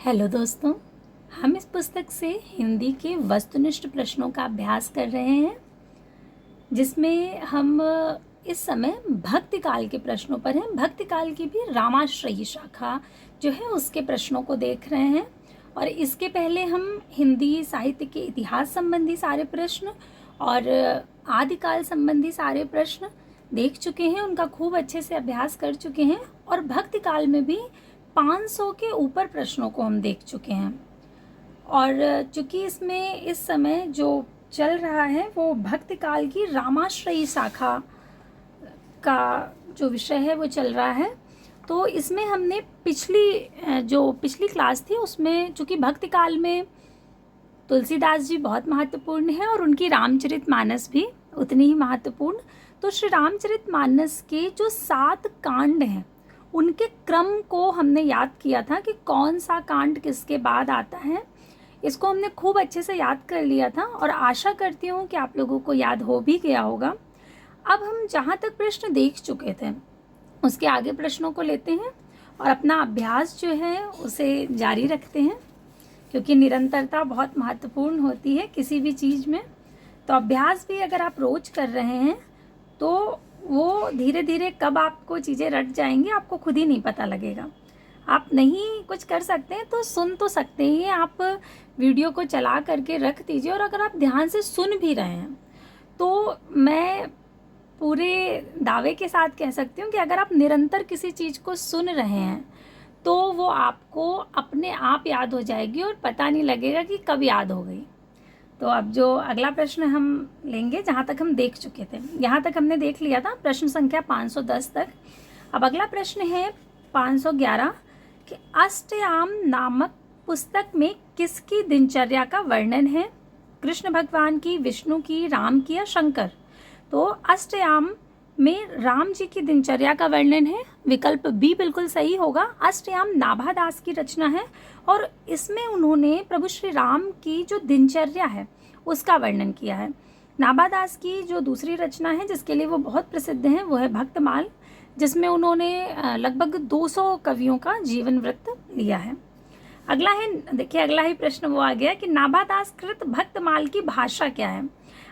Hello दोस्तों, हम इस पुस्तक से हिंदी के वस्तुनिष्ठ प्रश्नों का अभ्यास कर रहे हैं, जिसमें हम इस समय भक्ति काल के प्रश्नों पर हैं। भक्ति काल की भी रामाश्रयी शाखा जो है उसके प्रश्नों को देख रहे हैं। और इसके पहले हम हिंदी साहित्य के इतिहास संबंधी सारे प्रश्न और आदिकाल संबंधी सारे प्रश्न देख चुके हैं, उनका खूब अच्छे से अभ्यास कर चुके हैं। और भक्ति काल में भी 500 के ऊपर प्रश्नों को हम देख चुके हैं। और चूंकि इसमें इस समय जो चल रहा है वो भक्ति काल की रामाश्रयी शाखा का जो विषय है वो चल रहा है, तो इसमें हमने पिछली क्लास थी उसमें चूंकि भक्ति काल में तुलसीदास जी बहुत महत्वपूर्ण हैं और उनकी रामचरितमानस भी उतनी ही महत्वपूर्ण। तो श्री रामचरितमानस के जो 7 कांड हैं उनके क्रम को हमने याद किया था कि कौन सा कांड किसके बाद आता है। इसको हमने खूब अच्छे से याद कर लिया था और आशा करती हूँ कि आप लोगों को याद हो भी गया होगा। अब हम जहाँ तक प्रश्न देख चुके थे उसके आगे प्रश्नों को लेते हैं और अपना अभ्यास जो है उसे जारी रखते हैं, क्योंकि निरंतरता बहुत महत्वपूर्ण होती है किसी भी चीज़ में। तो अभ्यास भी अगर आप रोज कर रहे हैं तो वो धीरे धीरे कब आपको चीज़ें रट जाएंगी आपको खुद ही नहीं पता लगेगा। आप नहीं कुछ कर सकते हैं तो सुन तो सकते ही हैं, आप वीडियो को चला करके रख दीजिए। और अगर आप ध्यान से सुन भी रहे हैं तो मैं पूरे दावे के साथ कह सकती हूँ कि अगर आप निरंतर किसी चीज़ को सुन रहे हैं तो वो आपको अपने आप याद हो जाएगी और पता नहीं लगेगा कि कब याद हो गई। तो अब जो अगला प्रश्न हम लेंगे, जहाँ तक हम देख चुके थे, यहाँ तक हमने देख लिया था प्रश्न संख्या 510 तक। अब अगला प्रश्न है 511 कि अष्टयाम नामक पुस्तक में किसकी दिनचर्या का वर्णन है? कृष्ण भगवान की, विष्णु की, राम की या शंकर? तो अष्टयाम में राम जी की दिनचर्या का वर्णन है। विकल्प बी बिल्कुल सही होगा। अष्टयाम नाभादास की रचना है और इसमें उन्होंने प्रभु श्री राम की जो दिनचर्या है उसका वर्णन किया है। नाभादास की जो दूसरी रचना है जिसके लिए वो बहुत प्रसिद्ध हैं वो है भक्तमाल, जिसमें उन्होंने लगभग 200 कवियों का जीवन वृत्त लिया है। अगला है, देखिए अगला ही प्रश्न वो आ गया कि नाभादास कृत भक्तमाल की भाषा क्या है?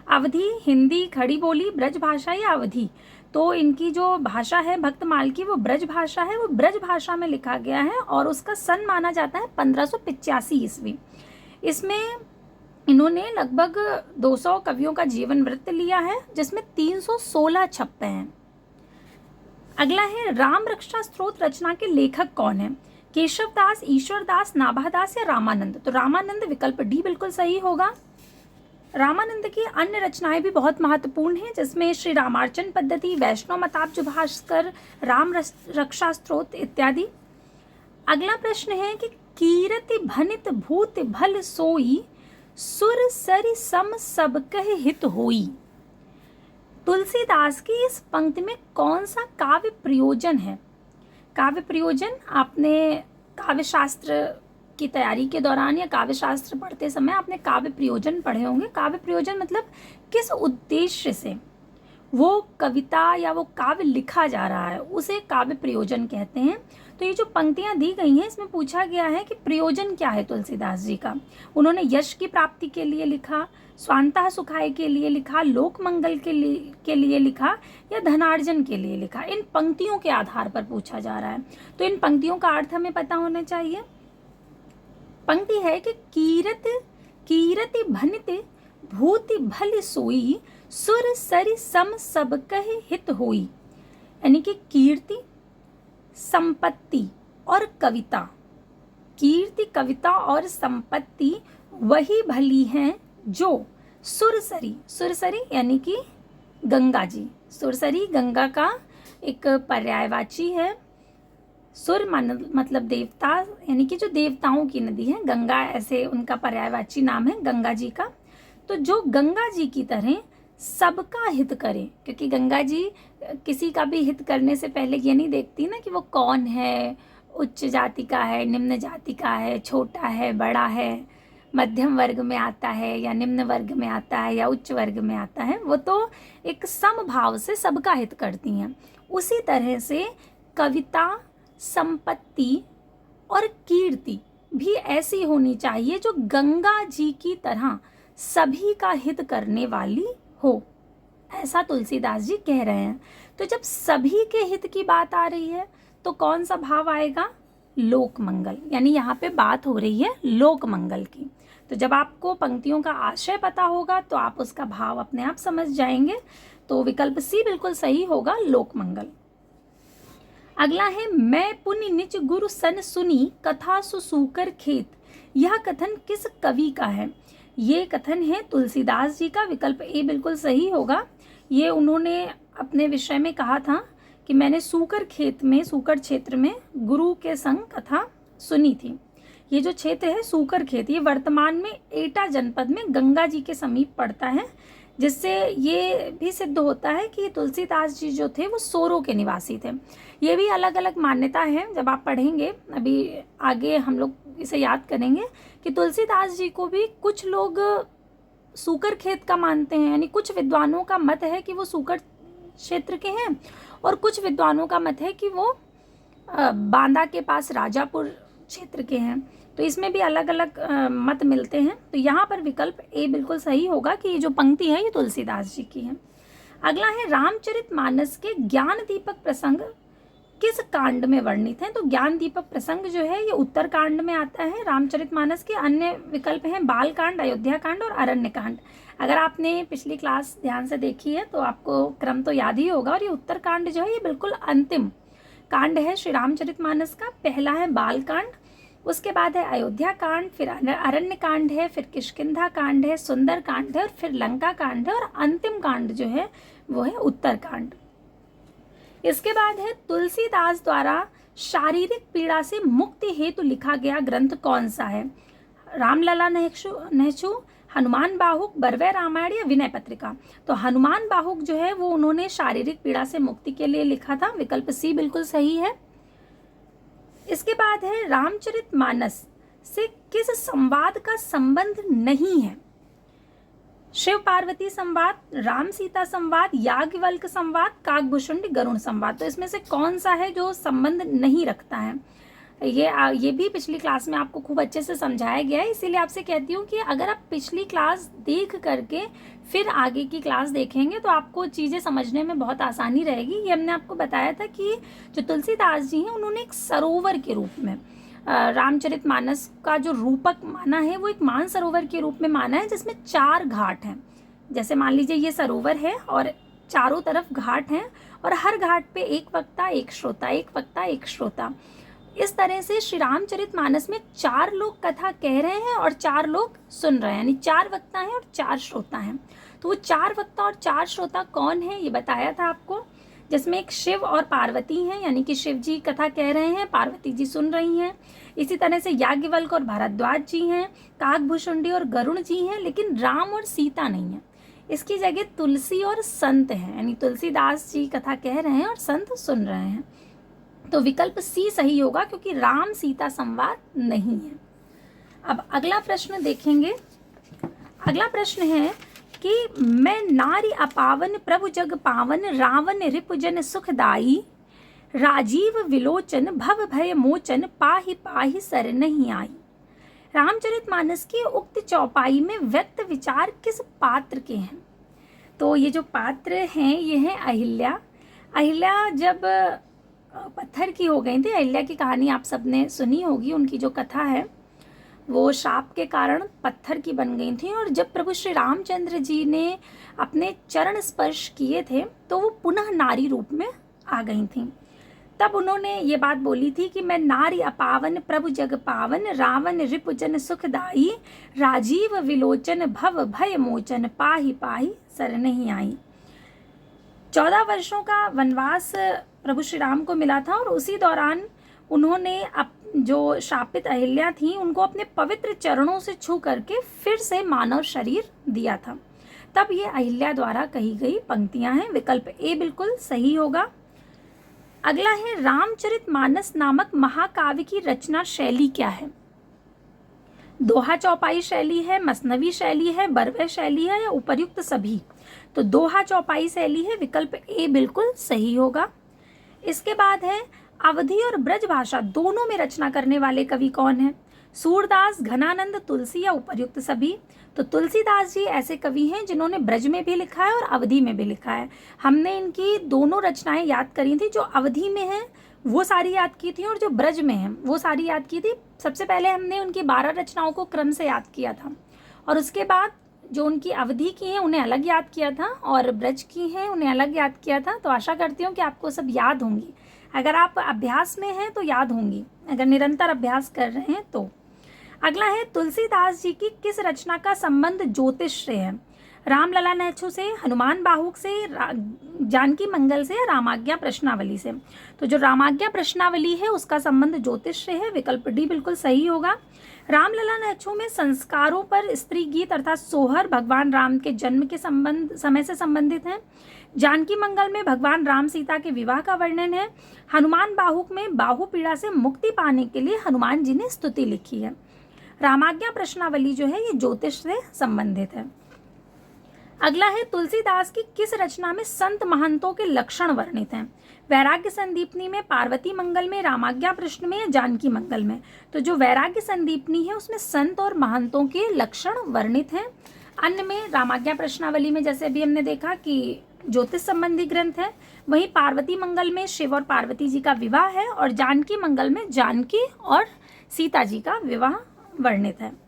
अवधी, हिंदी, खड़ी बोली, ब्रज भाषा या अवधी? तो इनकी जो भाषा है भक्तमाल की वो ब्रज भाषा है। वो ब्रज भाषा में लिखा गया है और उसका सन माना जाता है 1585 ईस्वी। इसमें इन्होंने लगभग 200 कवियों का जीवन वृत्त लिया है जिसमें 316 छपे हैं। अगला है राम रक्षा स्तोत्र रचना के लेखक कौन है? केशवदास, ईश्वरदास, नाभादास या रामानंद? तो रामानंद विकल्प डी बिल्कुल सही होगा। रामानंद की अन्य रचनाएं भी बहुत महत्वपूर्ण हैं, जिसमें श्री रामार्चन पद्धति, वैष्णव मताब्ज भास्कर, राम रक्षा स्तोत्र इत्यादि। अगला प्रश्न है कि कीरति भनित भूत भल सोई, सुर सरि सम सब कह हित होई। तुलसीदास की इस पंक्ति में कौन सा काव्य प्रयोजन है? काव्य प्रयोजन आपने काव्य शास्त्र की तैयारी के दौरान या काव्य शास्त्र पढ़ते समय आपने काव्य प्रयोजन पढ़े होंगे। काव्य प्रयोजन मतलब किस उद्देश्य से वो कविता या वो काव्य लिखा जा रहा है उसे काव्य प्रयोजन कहते हैं। तो ये जो पंक्तियां दी गई हैं इसमें पूछा गया है कि प्रयोजन क्या है तुलसीदास जी का। उन्होंने यश की प्राप्ति के लिए लिखा, स्वांतः सुखाय के लिए लिखा, लोक मंगल के लिए लिखा या धनार्जन के लिए लिखा? इन पंक्तियों के आधार पर पूछा जा रहा है। तो इन पंक्तियों का अर्थ हमें पता होना चाहिए। पंक्ति है कि कीरति भनित भूति भल सोई, सुर सरि सम सब कहे हित होई। यानी कि कीर्ति, संपत्ति और कविता, कीर्ति, कविता और संपत्ति वही भली हैं जो सुरसरी, सुरसरी यानी कि गंगा जी, सुरसरी गंगा का एक पर्यायवाची है। सुर मतलब देवता, यानी कि जो देवताओं की नदी है, गंगा ऐसे उनका पर्यायवाची नाम है गंगा जी का। तो जो गंगा जी की तरह सबका हित करे, क्योंकि गंगा जी किसी का भी हित करने से पहले ये नहीं देखती ना कि वो कौन है, उच्च जाति का है, निम्न जाति का है, छोटा है, बड़ा है, मध्यम वर्ग में आता है या निम्न वर्ग में आता है या उच्च वर्ग में आता है। वो तो एक समभाव से सबका हित करती हैं। उसी तरह से कविता, संपत्ति और कीर्ति भी ऐसी होनी चाहिए जो गंगा जी की तरह सभी का हित करने वाली हो, ऐसा तुलसीदास जी कह रहे हैं। तो जब सभी के हित की बात आ रही है तो कौन सा भाव आएगा? लोक मंगल, यानी यहाँ पे बात हो रही है लोक मंगल की। तो जब आपको पंक्तियों का आशय पता होगा तो आप उसका भाव अपने आप समझ जाएंगे। तो विकल्प सी बिल्कुल सही होगा, लोक मंगल। अगला है, मैं पुनि निज गुरु सन सुनी कथा सुसूकर खेत। यह कथन किस कवि का है? ये कथन है तुलसीदास जी का। विकल्प ए बिल्कुल सही होगा। ये उन्होंने अपने विषय में कहा था कि मैंने सूकर क्षेत्र में गुरु के संग कथा सुनी थी। ये जो क्षेत्र है सूकर खेत, ये वर्तमान में एटा जनपद में गंगा जी के समीप पड़ता है, जिससे ये भी सिद्ध होता है कि तुलसीदास जी जो थे वो सोरो के निवासी थे। ये भी अलग अलग मान्यता है, जब आप पढ़ेंगे अभी आगे हम लोग इसे याद करेंगे कि तुलसीदास जी को भी कुछ लोग सूकर खेत का मानते हैं, यानी कुछ विद्वानों का मत है कि वो सूकर क्षेत्र के हैं और कुछ विद्वानों का मत है कि वो बांदा के पास राजापुर क्षेत्र के हैं। तो इसमें भी अलग अलग मत मिलते हैं। तो यहाँ पर विकल्प ए बिल्कुल सही होगा कि ये जो पंक्ति है ये तुलसीदास जी की है। अगला है, रामचरितमानस के ज्ञान दीपक प्रसंग किस कांड में वर्णित है? तो ज्ञान दीपक प्रसंग जो है ये उत्तर कांड में आता है रामचरितमानस के। अन्य विकल्प हैं बाल कांड, अयोध्या कांड और अरण्य कांड। अगर आपने पिछली क्लास ध्यान से देखी है तो आपको क्रम तो याद ही होगा। और ये उत्तर कांड जो है ये बिल्कुल अंतिम कांड है श्री रामचरितमानस का। पहला है बाल कांड, उसके बाद है अयोध्या कांड, फिर अरण्य कांड है, फिर किष्किंधा कांड है, सुंदर कांड है और फिर लंका कांड है और अंतिम कांड जो है वो है उत्तर कांड। इसके बाद है, तुलसीदास द्वारा शारीरिक पीड़ा से मुक्ति हेतु लिखा गया ग्रंथ कौन सा है? रामलला नहशु, हनुमान बाहुक, बरवै रामायण या विनय पत्रिका? तो हनुमान बाहुक जो है वो उन्होंने शारीरिक पीड़ा से मुक्ति के लिए लिखा था। विकल्प सी बिल्कुल सही है। इसके बाद है, रामचरितमानस से किस संवाद का संबंध नहीं है? शिव पार्वती संवाद, राम सीता संवाद, याज्ञवल्क्य संवाद, काकभूषुंडी गरुड़ संवाद? तो इसमें से कौन सा है जो संबंध नहीं रखता है? ये भी पिछली क्लास में आपको खूब अच्छे से समझाया गया है। इसीलिए आपसे कहती हूँ कि अगर आप पिछली क्लास देख करके फिर आगे की क्लास देखेंगे तो आपको चीज़ें समझने में बहुत आसानी रहेगी। ये हमने आपको बताया था कि जो तुलसीदास जी हैं उन्होंने एक सरोवर के रूप में रामचरितमानस का जो रूपक माना है वो एक मानसरोवर के रूप में माना है, जिसमें 4 घाट हैं। जैसे मान लीजिए ये सरोवर है और चारों तरफ घाट हैं और हर घाट पे एक वक्ता एक श्रोता, एक वक्ता एक श्रोता। इस तरह से श्री रामचरितमानस में 4 लोग कथा कह रहे हैं और 4 लोग सुन रहे हैं, यानी 4 वक्ता हैं और 4 श्रोता हैं। तो वो 4 वक्ता और 4 श्रोता कौन है ये बताया था आपको, जिसमें एक शिव और पार्वती हैं, यानी कि शिव जी कथा कह रहे हैं, पार्वती जी सुन रही हैं। इसी तरह से याज्ञवल्क्य और भारद्वाज जी हैं, काकभूषुंडी और गरुड़ जी हैं, लेकिन राम और सीता नहीं है। इसकी जगह तुलसी और संत हैं, यानी तुलसीदास जी कथा कह रहे हैं और संत सुन रहे हैं। तो विकल्प सी सही होगा क्योंकि राम सीता संवाद नहीं है। अब अगला प्रश्न देखेंगे। अगला प्रश्न है कि मैं नारी अपावन प्रभु जग पावन रावण रिपुजन सुखदाई राजीव विलोचन भव भय मोचन पाहि पाहि सर नहीं आई। रामचरितमानस की उक्त चौपाई में व्यक्त विचार किस पात्र के हैं? तो ये जो पात्र हैं ये हैं अहिल्या। अहिल्या जब पत्थर की हो गई थी, अहिल्या की कहानी आप सबने सुनी होगी। उनकी जो कथा है वो शाप के कारण पत्थर की बन गई थी और जब प्रभु श्री रामचंद्र जी ने अपने चरण स्पर्श किए थे तो वो पुनः नारी रूप में आ गई थी। तब उन्होंने ये बात बोली थी कि मैं नारी अपावन प्रभु जग पावन रावण रिपुजन सुखदाई राजीव विलोचन भव भय मोचन पाहि पाहि सर नहीं आई। 14 वर्षों का वनवास प्रभु श्री राम को मिला था और उसी दौरान उन्होंने जो शापित अहिल्या थी उनको अपने पवित्र चरणों से छू करके फिर से मानव शरीर दिया था। तब ये अहिल्या द्वारा कही गई पंक्तियां हैं। विकल्प ए बिल्कुल सही होगा। अगला है, रामचरितमानस नामक महाकाव्य की रचना शैली क्या है? दोहा चौपाई शैली है, मसनवी शैली है, बरवे शैली है या उपर्युक्त सभी? तो दोहा चौपाई शैली है। विकल्प ए बिल्कुल सही होगा। इसके बाद है, अवधी और ब्रज भाषा दोनों में रचना करने वाले कवि कौन है? सूरदास, घनानंद, तुलसी या उपर्युक्त सभी? तो तुलसीदास जी ऐसे कवि हैं जिन्होंने ब्रज में भी लिखा है और अवधि में भी लिखा है। हमने इनकी दोनों रचनाएं याद करी थी, जो अवधि में हैं वो सारी याद की थी और जो ब्रज में हैं वो सारी याद की थी। सबसे पहले हमने उनकी 12 रचनाओं को क्रम से याद किया था और उसके बाद जो उनकी अवधि की हैं उन्हें अलग याद किया था और ब्रज की हैं उन्हें अलग याद किया था। तो आशा करती हूँ कि आपको सब याद होंगी। अगर आप अभ्यास में हैं तो याद होंगी, अगर निरंतर अभ्यास कर रहे हैं तो। अगला है, तुलसीदास जी की किस रचना का संबंध ज्योतिष से है? रामलला नेछु से, हनुमान बाहुक से, जानकी मंगल से, रामाज्ञा प्रश्नावली से? तो जो रामाज्ञा प्रश्नावली है उसका संबंध ज्योतिष से है, विकल्प डी बिल्कुल सही होगा। रामलला नेछु में संस्कारों पर स्त्री गीत अर्थात सोहर भगवान राम के जन्म के समय से संबंधित है। जानकी मंगल में भगवान राम सीता के विवाह का वर्णन है। हनुमान बाहुक में बाहु पीड़ा से मुक्ति पाने के लिए हनुमान जी ने स्तुति लिखी है। रामाज्ञा प्रश्नावली जो है ये ज्योतिष से संबंधित है। अगला है, तुलसीदास की किस रचना में संत महंतों के लक्षण वर्णित हैं? वैराग्य संदीपनी में, पार्वती मंगल में, रामाज्ञा प्रश्न में या जानकी मंगल में? तो जो वैराग्य संदीपनी है उसमें संत और महंतों के लक्षण वर्णित हैं। अन्य में रामाज्ञा प्रश्नावली में जैसे अभी हमने देखा कि ज्योतिष संबंधी ग्रंथ है, वहीं पार्वती मंगल में शिव और पार्वती जी का विवाह है और जानकी मंगल में जानकी और सीता जी का विवाह वर्णित है।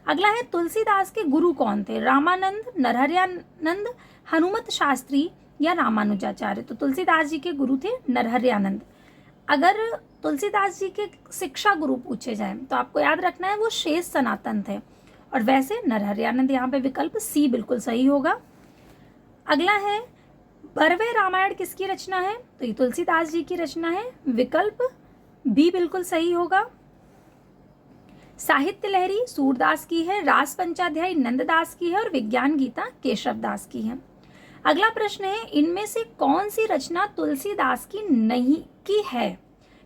अगला है, तुलसीदास के गुरु कौन थे? रामानंद, नरहरियानंद, हनुमत शास्त्री या रामानुजाचार्य? तो तुलसीदास जी के गुरु थे नरहरियानंद। अगर तुलसीदास जी के शिक्षा गुरु पूछे जाए तो आपको याद रखना है वो शेष सनातन थे और वैसे नरहरियानंद यहाँ पे विकल्प सी बिल्कुल सही होगा। अगला है, बरवे रामायण किसकी रचना है? तो ये तुलसीदास जी की रचना है, विकल्प बी बिल्कुल सही होगा। साहित्य लहरी सूरदास की है, रास पंचाध्यायी नंददास की है और विज्ञान गीता केशव दास की है। अगला प्रश्न है, इनमें से कौन सी रचना तुलसीदास की नहीं की है?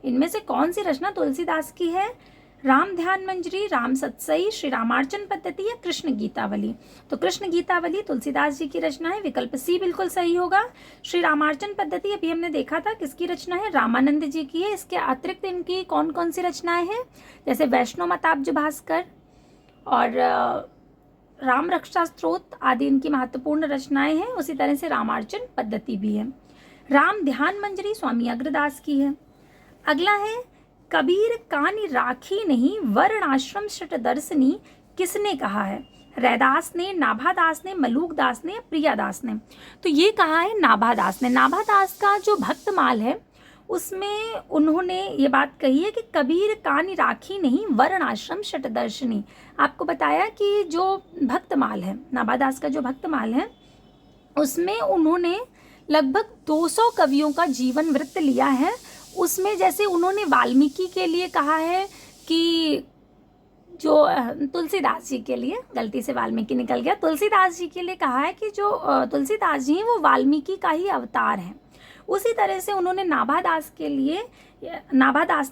इनमें से कौन सी रचना तुलसीदास की है? राम ध्यान मंजरी, राम सतसई, श्री रामार्चन पद्धति या कृष्ण गीतावली? तो कृष्ण गीतावली तुलसीदास जी की रचना है, विकल्प सी बिल्कुल सही होगा। श्री रामार्चन पद्धति अभी हमने देखा था किसकी रचना है, रामानंद जी की है। इसके अतिरिक्त इनकी कौन कौन सी रचनाएं हैं, जैसे वैष्णव मताब्ज भास्कर और राम रक्षा स्त्रोत आदि इनकी महत्वपूर्ण रचनाएं हैं। उसी तरह से रामार्चन पद्धति भी है। राम ध्यान मंजरी स्वामी अग्रदास की है। अगला है, कबीर कानि राखी नहीं वर्णाश्रम शट दर्शनी किसने कहा है? रैदास ने, नाभादास ने, मलूकदास ने, प्रियादास ने? तो ये कहा है नाभादास ने। नाभादास का जो भक्तमाल है उसमें उन्होंने ये बात कही है कि कबीर कानि राखी नहीं वर्णाश्रम शट दर्शनी। आपको बताया कि जो भक्तमाल है, नाभादास का जो भक्तमाल है उसमें उन्होंने लगभग 200 कवियों का जीवन वृत्त लिया है। उसमें जैसे उन्होंने वाल्मीकि के लिए कहा है कि जो तुलसीदास जी के लिए, गलती से वाल्मीकि निकल गया, तुलसीदास जी के लिए कहा है कि जो तुलसीदास जी हैं वो वाल्मीकि का ही अवतार है। उसी तरह से उन्होंने नाभादास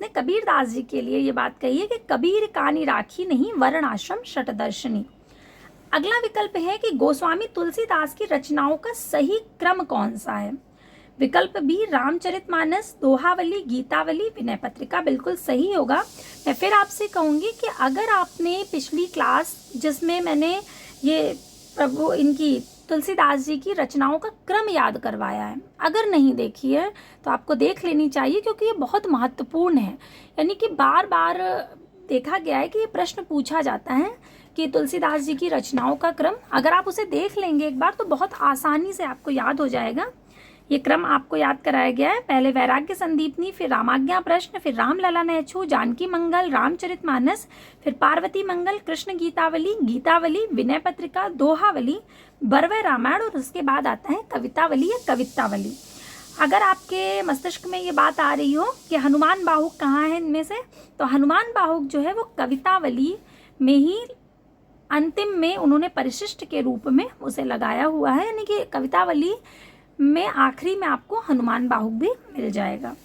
ने कबीरदास जी के लिए ये बात कही है कि कबीर कानि राखी नहीं वर्णाश्रम शतदर्शनी। अगला विकल्प है कि गोस्वामी तुलसीदास की रचनाओं का सही क्रम कौन सा है? विकल्प बी रामचरितमानस, दोहावली, गीतावली, विनय पत्रिका बिल्कुल सही होगा। मैं फिर आपसे कहूँगी कि अगर आपने पिछली क्लास जिसमें मैंने ये प्रभु इनकी तुलसीदास जी की रचनाओं का क्रम याद करवाया है, अगर नहीं देखी है तो आपको देख लेनी चाहिए, क्योंकि ये बहुत महत्वपूर्ण है। यानी कि बार बार देखा गया है कि ये प्रश्न पूछा जाता है कि तुलसीदास जी की रचनाओं का क्रम, अगर आप उसे देख लेंगे एक बार तो बहुत आसानी से आपको याद हो जाएगा। ये क्रम आपको याद कराया गया है। पहले वैराग्य संदीपनी, फिर रामाज्ञा प्रश्न, फिर रामलला नेछु, जानकी मंगल, रामचरितमानस, फिर पार्वती मंगल, कृष्ण गीतावली, गीतावली, विनय पत्रिका, दोहावली, बरवे रामायण और उसके बाद आता है कवितावली या कवितावली। अगर आपके मस्तिष्क में ये बात आ रही हो कि हनुमान बाहुक कहाँ है इनमें से, तो हनुमान बाहुक जो है वो कवितावली में ही अंतिम में उन्होंने परिशिष्ट के रूप में उसे लगाया हुआ है। यानी कि कवितावली में आखिरी में आपको हनुमान बाहुक भी मिल जाएगा।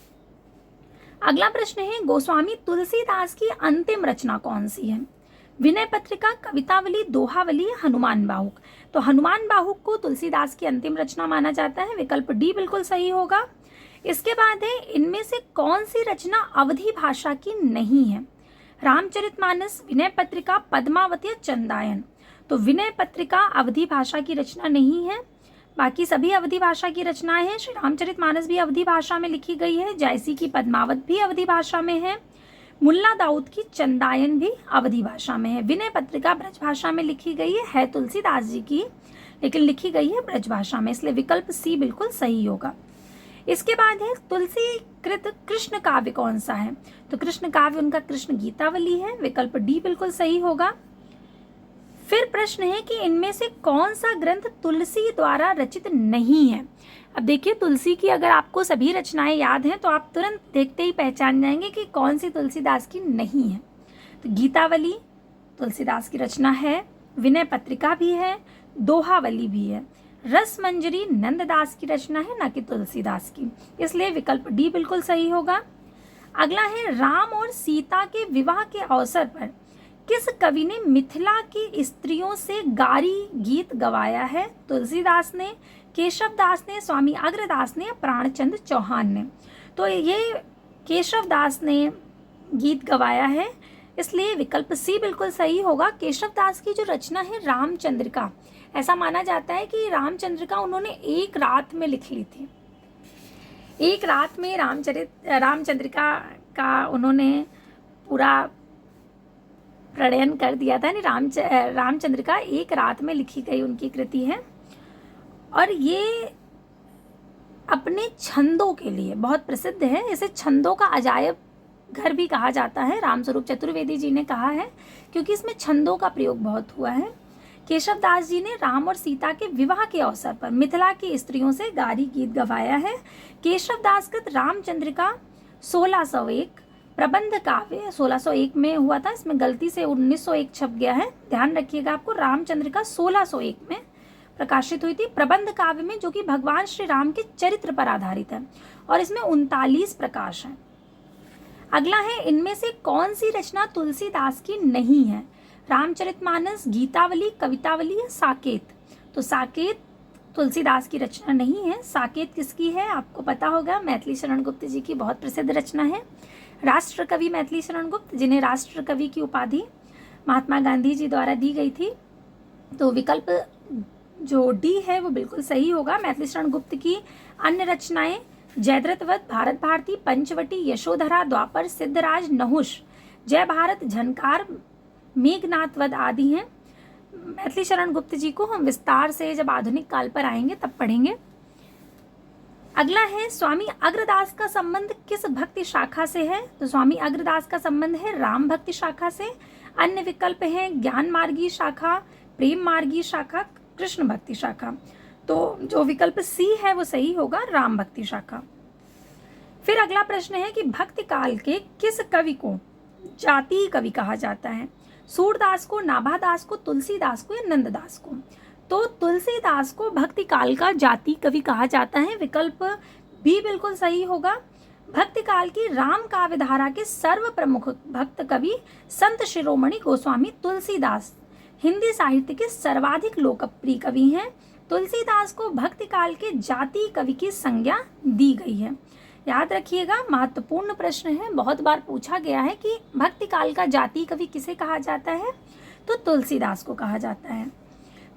अगला प्रश्न है, गोस्वामी तुलसीदास की अंतिम रचना कौन सी है? विनय पत्रिका, कवितावली, दोहावली, हनुमान बाहुक? तो हनुमान बाहुक को तुलसीदास की अंतिम रचना माना जाता है, विकल्प डी बिल्कुल सही होगा। इसके बाद है, इनमें से कौन सी रचना अवधी भाषा की नहीं है? रामचरितमानस, विनय पत्रिका, पद्मावत या चंदायन। तो विनय पत्रिका अवधी भाषा की रचना नहीं है, बाकी सभी अवधी भाषा की रचनाएं हैं। श्री रामचरितमानस भी अवधी भाषा में लिखी गई है, जायसी की पद्मावत भी अवधी भाषा में है, मुल्ला दाऊद की चंदायन भी अवधी भाषा में है। विनय पत्रिका ब्रज भाषा में लिखी गई है तुलसीदास जी की, लेकिन लिखी गई है ब्रज भाषा में, इसलिए विकल्प सी बिल्कुल सही होगा। इसके बाद है तुलसी कृत कृष्ण काव्य कौन सा है? तो कृष्ण काव्य उनका कृष्ण गीतावली है, विकल्प डी बिल्कुल सही होगा। फिर प्रश्न है कि इनमें से कौन सा ग्रंथ तुलसी द्वारा रचित नहीं है? अब देखिए, तुलसी की अगर आपको सभी रचनाएं याद हैं तो आप तुरंत देखते ही पहचान जाएंगे कि कौन सी तुलसीदास की नहीं है। तो गीतावली तुलसीदास की रचना है, विनय पत्रिका भी है, दोहावली भी है। रस मंजरी नंददास की रचना है, ना कि तुलसीदास की, इसलिए विकल्प डी बिल्कुल सही होगा। अगला है राम और सीता के विवाह के अवसर पर किस कवि ने मिथिला की स्त्रियों से गारी गीत गवाया है? तुलसीदास ने, केशव दास ने, स्वामी अग्रदास ने या प्राणचंद्र चौहान ने? तो ये केशव दास ने गीत गवाया है, इसलिए विकल्प सी बिल्कुल सही होगा। केशव दास की जो रचना है रामचंद्रिका, ऐसा माना जाता है कि रामचंद्रिका उन्होंने एक रात में लिख ली थी। एक रात में रामचंद्रिका का उन्होंने पूरा प्रणयन कर दिया था। रामचंद्रिका एक रात में लिखी गई उनकी कृति है, और ये अपने छंदों के लिए बहुत प्रसिद्ध है। इसे छंदों का अजायब घर भी कहा जाता है, रामस्वरूप चतुर्वेदी जी ने कहा है, क्योंकि इसमें छंदों का प्रयोग बहुत हुआ है। केशव दास जी ने राम और सीता के विवाह के अवसर पर मिथिला की स्त्रियों से गारी गीत गवाया है। केशव दास कृत रामचंद्रिका 1601 प्रबंध काव्य 1601 में हुआ था, इसमें गलती से 1901 छप गया है, ध्यान रखिएगा आपको। रामचंद्रिका 1601 में प्रकाशित हुई थी प्रबंध काव्य में, जो कि भगवान श्री राम के चरित्र पर आधारित है, और इसमें 39 प्रकाश हैं। अगला है इनमें से कौन सी रचना तुलसीदास की नहीं है? रामचरितमानस, गीतावली, कवितावली या साकेत? तो साकेत तुलसीदास की रचना नहीं है। साकेत किसकी है आपको पता होगा, मैथिली शरण गुप्त जी की बहुत प्रसिद्ध रचना है। राष्ट्र कवि मैथिली शरण गुप्त, जिन्हें राष्ट्र कवि की उपाधि महात्मा गांधी जी द्वारा दी गई थी। तो विकल्प जो डी है वो बिल्कुल सही होगा। मैथिली शरण गुप्त की अन्य रचनाएं जयद्रथवध, भारत भारती, पंचवटी, यशोधरा, द्वापर, सिद्धराज, नहुष, जय भारत, झनकार, मेघनाथवध आदि हैं। मैथिली शरण गुप्त जी को हम विस्तार से जब आधुनिक काल पर आएंगे तब पढ़ेंगे। अगला है स्वामी अग्रदास का संबंध किस भक्ति शाखा से है? तो स्वामी अग्रदास का संबंध है राम भक्ति शाखा से। अन्य विकल्प हैं ज्ञान मार्गी शाखा, प्रेम मार्गी शाखा, कृष्ण भक्ति शाखा। तो जो विकल्प सी है वो सही होगा, राम भक्ति शाखा। फिर अगला प्रश्न है कि भक्ति काल के किस कवि को जातीय कवि कहा जाता है? सूरदास को, नाभादास को, तुलसीदास को या नंददास को? तो तुलसीदास को भक्ति काल का जातीय कवि कहा जाता है, विकल्प भी बिल्कुल सही होगा। भक्ति काल की राम काव्य धारा के सर्व प्रमुख भक्त कवि संत शिरोमणि गोस्वामी तुलसीदास हिंदी साहित्य के सर्वाधिक लोकप्रिय कवि हैं। तुलसीदास को भक्ति काल के जातीय कवि की संज्ञा दी गई है। याद रखिएगा, महत्वपूर्ण प्रश्न है, बहुत बार पूछा गया है कि भक्ति काल का जातीय कवि किसे कहा जाता है? तो तुलसीदास को कहा जाता है।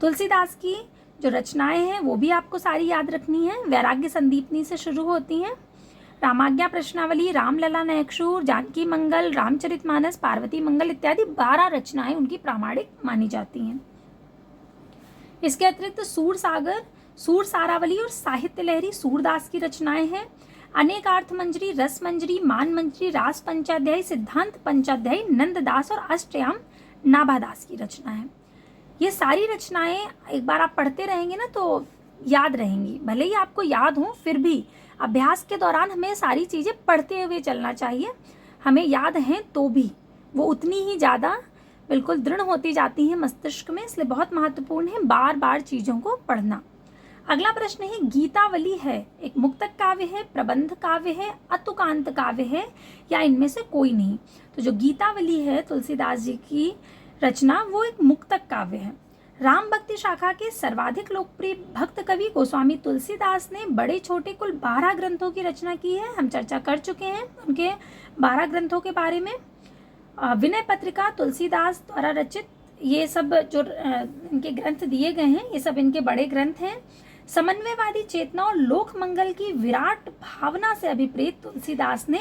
तुलसीदास की जो रचनाएं हैं वो भी आपको सारी याद रखनी है। वैराग्य संदीपनी से शुरू होती हैं, रामाज्ञा प्रश्नावली, रामलला नयक्षुर, जानकी मंगल, रामचरितमानस, पार्वती मंगल इत्यादि 12 रचनाएं उनकी प्रामाणिक मानी जाती हैं। इसके अतिरिक्त सूरसागर, सूरसारावली और साहित्य लहरी सूरदास की रचनाएं हैं। अनेक अर्थ मंजरी, रस मंजरी, मान मंजरी, रास पंचाध्यायी, सिद्धांत पंचाध्यायी नंददास और अष्टयाम नाभादास की रचना है। ये सारी रचनाएं एक बार आप पढ़ते रहेंगे ना तो याद रहेंगी। भले ही आपको याद हो, फिर भी अभ्यास के दौरान हमें सारी चीज़ें पढ़ते हुए चलना चाहिए। हमें याद हैं तो भी वो उतनी ही ज़्यादा बिल्कुल दृढ़ होती जाती हैं मस्तिष्क में, इसलिए बहुत महत्वपूर्ण है बार बार चीज़ों को पढ़ना। अगला प्रश्न है गीतावली है एक मुक्तक काव्य है, प्रबंध काव्य है, अतुकांत काव्य है या इनमें से कोई नहीं? तो जो गीतावली है तुलसीदास जी की रचना वो एक मुक्तक काव्य है। राम भक्ति शाखा के सर्वाधिक लोकप्रिय भक्त कवि गोस्वामी तुलसीदास ने बड़े छोटे कुल 12 ग्रंथों की रचना की है। हम चर्चा कर चुके हैं उनके 12 ग्रंथों के बारे में। विनय पत्रिका तुलसीदास द्वारा रचित, ये सब जो इनके ग्रंथ दिए गए हैं ये सब इनके बड़े ग्रंथ हैं। समन्वयवादी चेतना और लोक मंगल की विराट भावना से अभिप्रेत तुलसीदास ने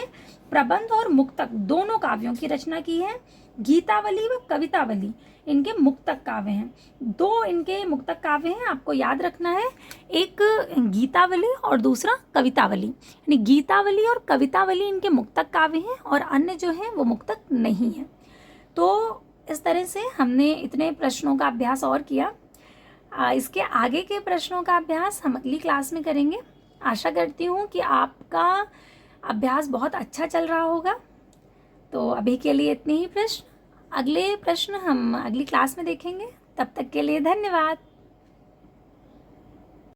प्रबंध और मुक्तक दोनों काव्यों की रचना की है। गीतावली व कवितावली इनके मुक्तक काव्य हैं। दो इनके मुक्तक काव्य हैं, आपको याद रखना है, एक गीतावली और दूसरा कवितावली। यानी गीतावली और कवितावली इनके मुक्तक काव्य हैं और अन्य जो हैं वो मुक्तक नहीं हैं। तो इस तरह से हमने इतने प्रश्नों का अभ्यास और किया। इसके आगे के प्रश्नों का अभ्यास हम अगली क्लास में करेंगे। आशा करती हूँ कि आपका अभ्यास बहुत अच्छा चल रहा होगा। तो अभी के लिए इतने ही प्रश्न, अगले प्रश्न हम अगली क्लास में देखेंगे। तब तक के लिए धन्यवाद।